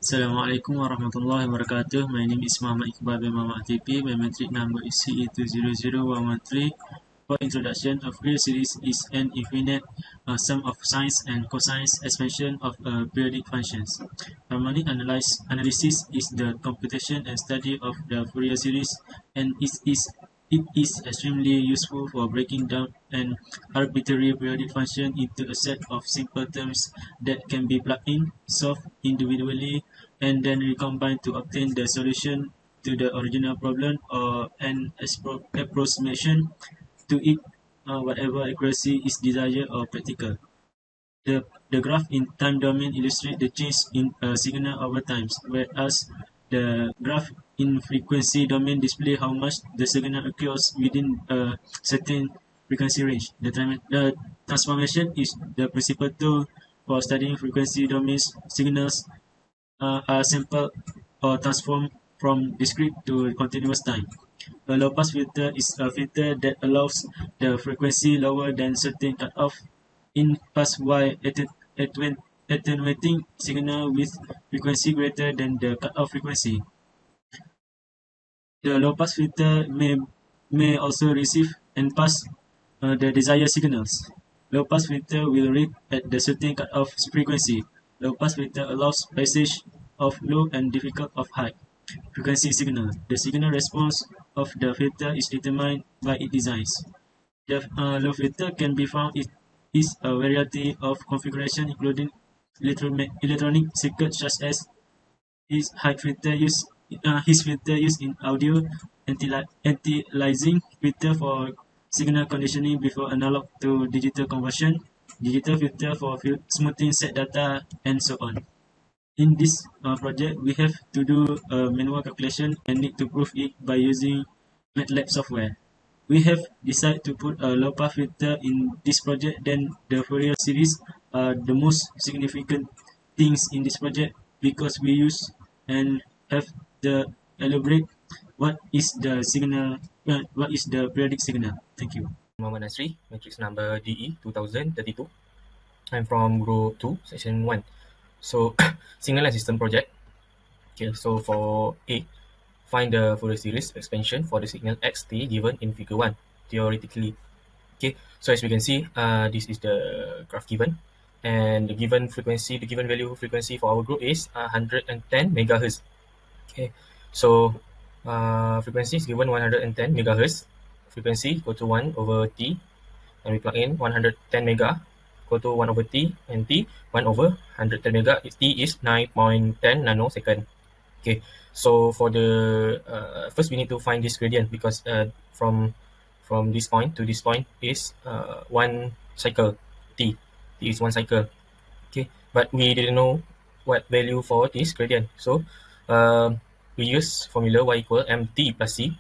Assalamualaikum warahmatullahi wabarakatuh. My name is Muhammad Iqbal bin Muhammad TP. My metric number is CE200113. For introduction, a Fourier series is an infinite sum of sines and cosines expansion of periodic functions. Harmonic analysis is the computation and study of the Fourier series, and it is extremely useful for breaking down an arbitrary periodic function into a set of simple terms that can be plugged in, solved individually, and then recombined to obtain the solution to the original problem or an approximation to it, whatever accuracy is desired or practical. The graph in time domain illustrates the change in a signal over time, whereas the graph in frequency domain displays how much the signal occurs within a certain frequency range. The transformation is the principal tool for studying frequency domain signals are sampled or transformed from discrete to continuous time. A low-pass filter is a filter that allows the frequency lower than certain cutoff in pass while attenuating signal with frequency greater than the cutoff frequency. The low-pass filter may also receive and pass the desired signals. Low-pass filter will read at the certain cutoff frequency. Low-pass filter allows passage of low and difficult of high frequency signal. The signal response of the filter is determined by its designs. The low filter can be found is a variety of configuration including electronic circuits such as his filter used in audio, anti-aliasing filter for signal conditioning before analog to digital conversion, digital filter for smoothing set data, and so on. In this project, we have to do a manual calculation and need to prove it by using Matlab software. We have decided to put a low-pass filter in this project. Then the Fourier series are the most significant things in this project because we use and have the elaborate what is the periodic signal. Thank you. Muhammad Nasri, matrix number DE2032. I'm from group 2, section 1. So, signal and system project. Okay, so for A, find the Fourier series expansion for the signal xt given in figure 1, theoretically. Okay, so as we can see, this is the graph given, and the given value frequency for our group is 110 megahertz. Okay, so frequency is given 110 megahertz. Frequency go to 1 over t, and we plug in 110 mega go to 1 over t, and t 1 over 110 mega, t is 9.10 nanosecond. Okay, so for the first we need to find this gradient because from this point to this point is one cycle, t is one cycle. Okay, but we didn't know what value for this gradient, so we use formula y equal mt plus c.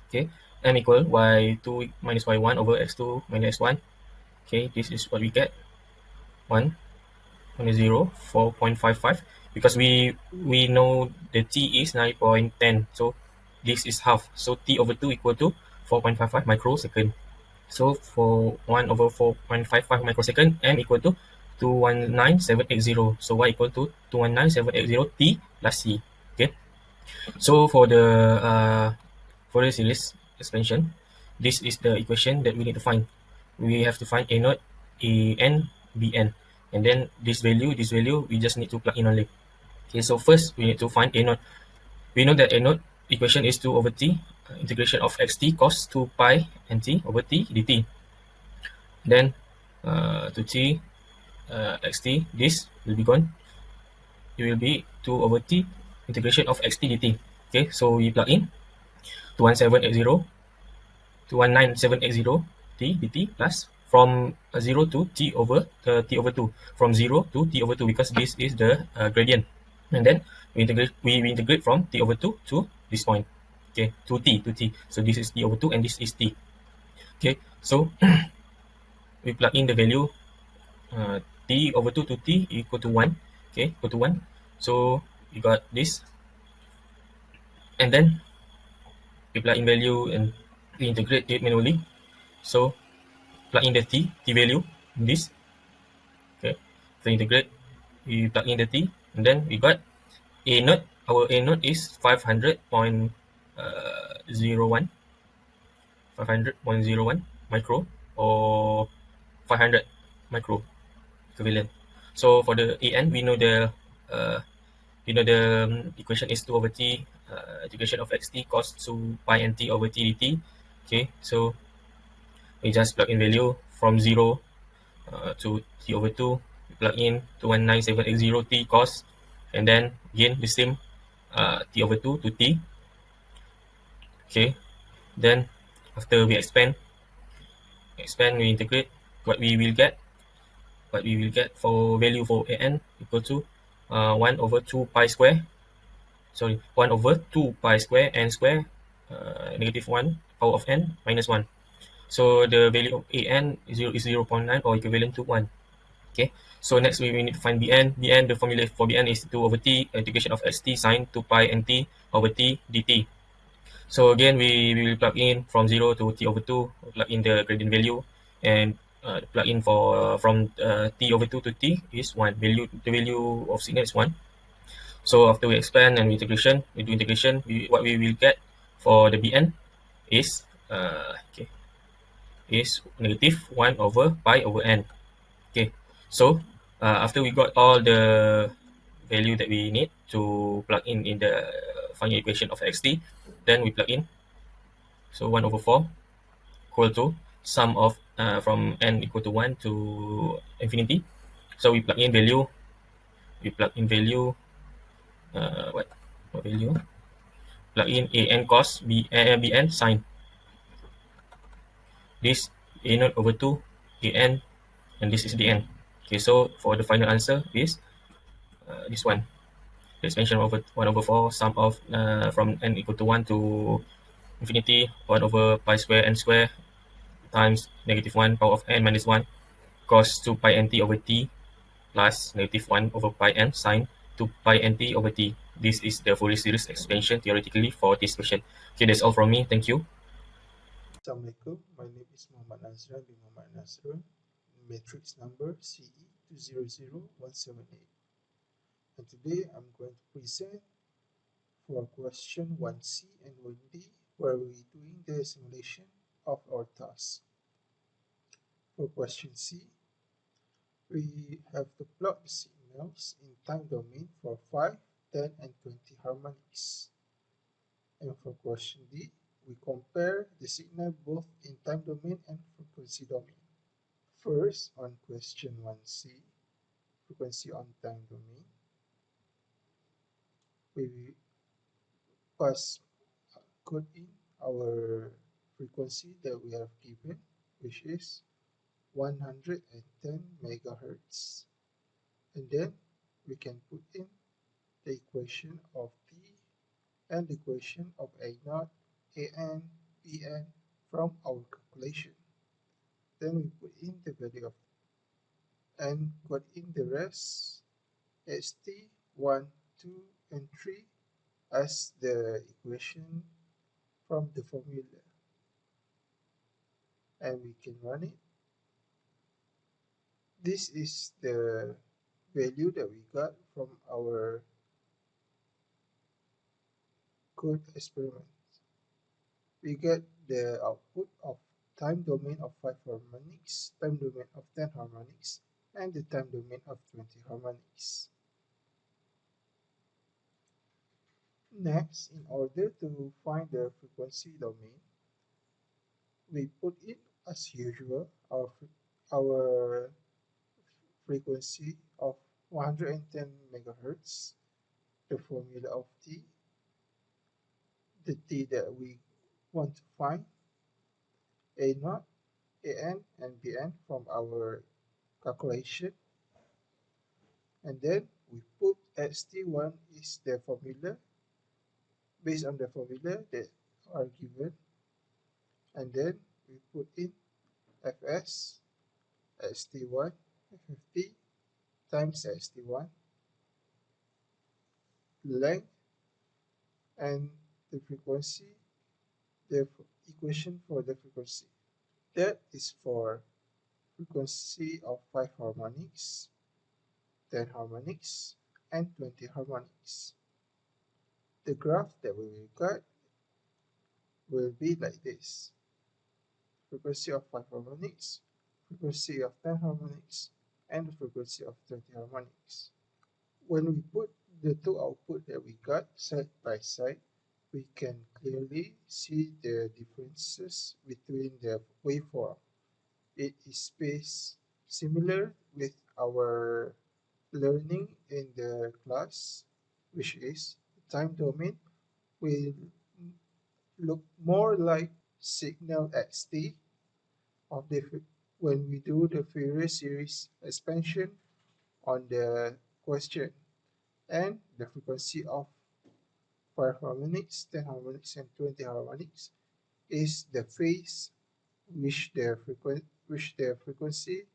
Okay, m equal y2 minus y1 over x2 minus x1. Okay, this is what we get, 1 minus 0, 4.55, because we know the t is 9.10, so this is half, so t over 2 equal to 4.55 microsecond. So for 1 over 4.55 microsecond, m equal to 219780, so y equal to 219780 t plus c. Okay, so for the Fourier series expansion, this is the equation that we need to find. We have to find a naught, a n, b n, and then this value we just need to plug in only. Okay, so first we need to find a naught. We know that a naught equation is 2 over t integration of xt cos 2 pi nt over t dt. Then to t xt, this will be gone. It will be 2 over t integration of xt dt. Okay, so we plug in 21780 t dt plus from 0 to t over 2, from 0 to t over 2, because this is the gradient, and then we integrate from t over 2 to this point. Okay, to t, so this is t over 2 and this is t. Okay, so we plug in the value t over 2 to t equal to 1. Okay, equal to 1, so we got this, and then we plug in value and we integrate it manually. So plug in the t value in this. Okay, so integrate, we plug in the t, and then we got A node, our A node is 500.01 micro or 500 micro equivalent. So for the AN, uh, equation is 2 over t, integration of xt cos 2 pi nt over t dt. Okay, so we just plug in value from 0 to t over 2. We plug in 219780 t cos, and then again the same, t over 2 to t. Okay, then after we expand, we integrate. What we will get, for value for an equal to 1 over 2 pi square, 1 over 2 pi square n square, negative 1 power of n minus 1. So the value of an is 0 0.9 or equivalent to 1. Okay, so next we need to find bn. The formula for bn is 2 over t integration of xt sine 2 pi nt over t dt. So again, we will plug in from 0 to t over 2, plug in the gradient value, and plug in for from t over 2 to t is 1. The value of signal is 1. So after we expand and we do integration, what we will get for the bn is negative 1 over pi over n. Okay, so after we got all the value that we need to plug in the final equation of xt, then we plug in. So 1 over 4 equal to sum of from n equal to 1 to infinity. So we plug in value. What value? Plug in an cos bn sine. This a naught over 2 an, and this is dn. Okay, so for the final answer is this one. The expansion over 1 over 4 sum of from n equal to 1 to infinity 1 over pi square n square times negative 1 power of n minus 1 cos 2 pi nt over t plus negative 1 over pi n sine 2 pi nt over t. This is the Fourier series expansion theoretically for this question. Okay, that's all from me. Thank you. Assalamualaikum. My name is Muhammad Nazran bin Muhammad Nazrun. Matrix number CE200178. And today I'm going to present for question 1C and 1D, where we're doing the simulation of our task. For question C, we have to plot the signals in time domain for 5, 10, and 20 harmonics. And for question D, we compare the signal both in time domain and frequency domain. First, on question 1C, frequency on time domain, we first code in our frequency that we have given, which is 110 megahertz. And then we can put in the equation of T and the equation of A naught, AN, BN from our calculation. Then we put in the value of and put in the rest st 1, 2, and 3 as the equation from the formula, and we can run it. This is the value that we got from our code experiment. We get the output of time domain of 5 harmonics, time domain of 10 harmonics, and the time domain of 20 harmonics. Next, in order to find the frequency domain, we put in as usual our frequency of 110 megahertz, the formula of T, the T that we want to find, A naught, AN, and BN from our calculation, and then we put ST1 is the formula based on the formula that are given, and then we put in Fs ST1 50 times ST1 length and the frequency, the equation for the frequency. That is for frequency of 5 harmonics, 10 harmonics, and 20 harmonics. the graph that we will got will be like this. Frequency of 5 harmonics, frequency of 10 harmonics, and the frequency of 20 harmonics. When we put the two output that we got side by side, we can clearly see the differences between the waveform. It is spaced similar with our learning in the class, which is time domain will look more like signal xt of the when we do the Fourier series expansion on the question, and the frequency of 5 harmonics, 10 harmonics, and 20 harmonics is the phase which the frequency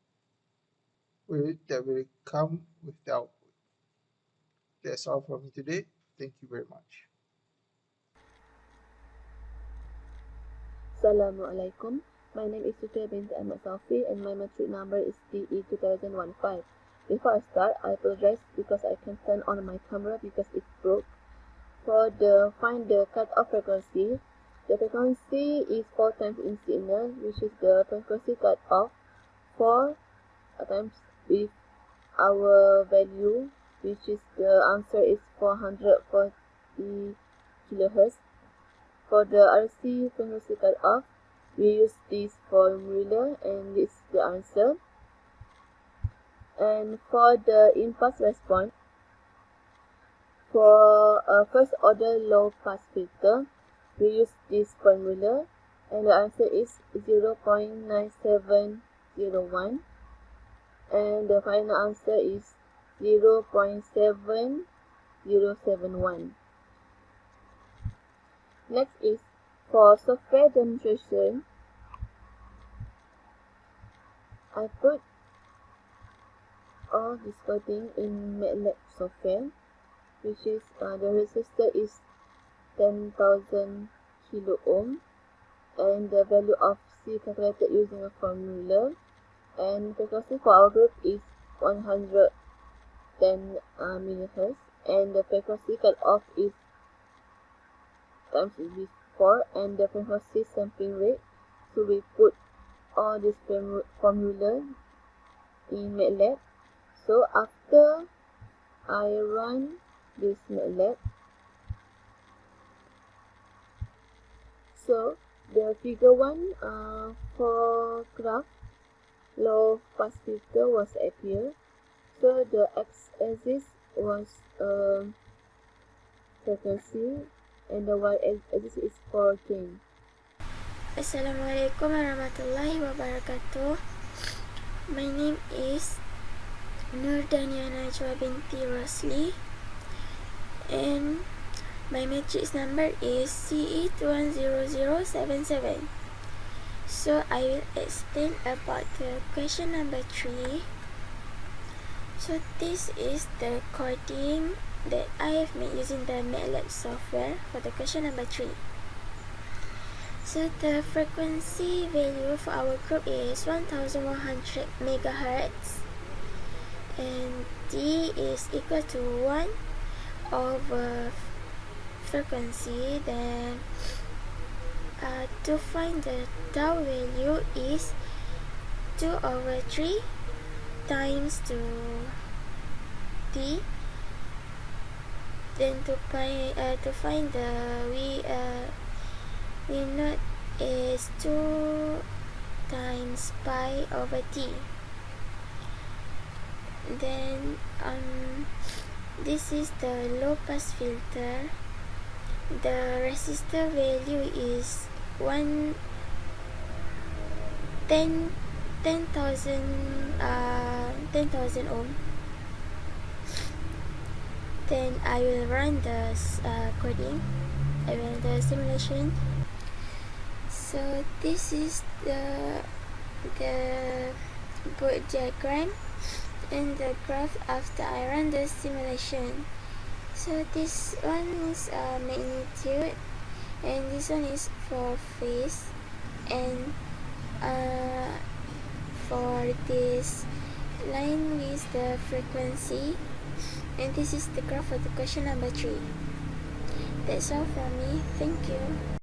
that will come with the output. That's all from me today. Thank you very much. Assalamualaikum. My name is Sutya binti Ahmad Safi and my metric number is BE20203. Before I start, I apologize because I can't turn on my camera because it broke. Find the cutoff frequency. The frequency is 4 times in signal, which is the frequency cutoff 4 times with our value, which is the answer is 440 kilohertz. For the RC frequency cutoff, we use this formula and this is the answer. And for the impulse response, for a first order low pass filter, we use this formula and the answer is 0.9701 and the final answer is 0.7071. Next is for software demonstration. I put all this coding in Matlab software, which is the resistor is 10,000 kilo ohm and the value of C calculated using a formula, and frequency for our group is 110 millihertz and the frequency cutoff is times is 4 and the frequency sampling rate. So we put all this formula in Matlab. So after I run this Matlab, so the figure 1 for graph low pass filter was appear. So the x-axis was frequency and the y-axis is for gain. Assalamualaikum warahmatullahi wabarakatuh. My name is Nurdaniana Najwa binti Rosli and my matrix number is CE2010077. So I will explain about the question number 3. So this is the coding that I have made using the Matlab software for the question number 3. So the frequency value for our group is 1100 megahertz and D is equal to 1 over frequency. Then to find the tau value is 2 over 3 times to D. Then to find the we know is 2 times pi over t. Then this is the low pass filter. The resistor value is 10,000 ohm. Then I will run the coding. I will run the simulation. So this is the board diagram and the graph after I run the simulation. So this one is magnitude and this one is for phase, and for this line is the frequency, and this is the graph for the question number 3. That's all for me. Thank you.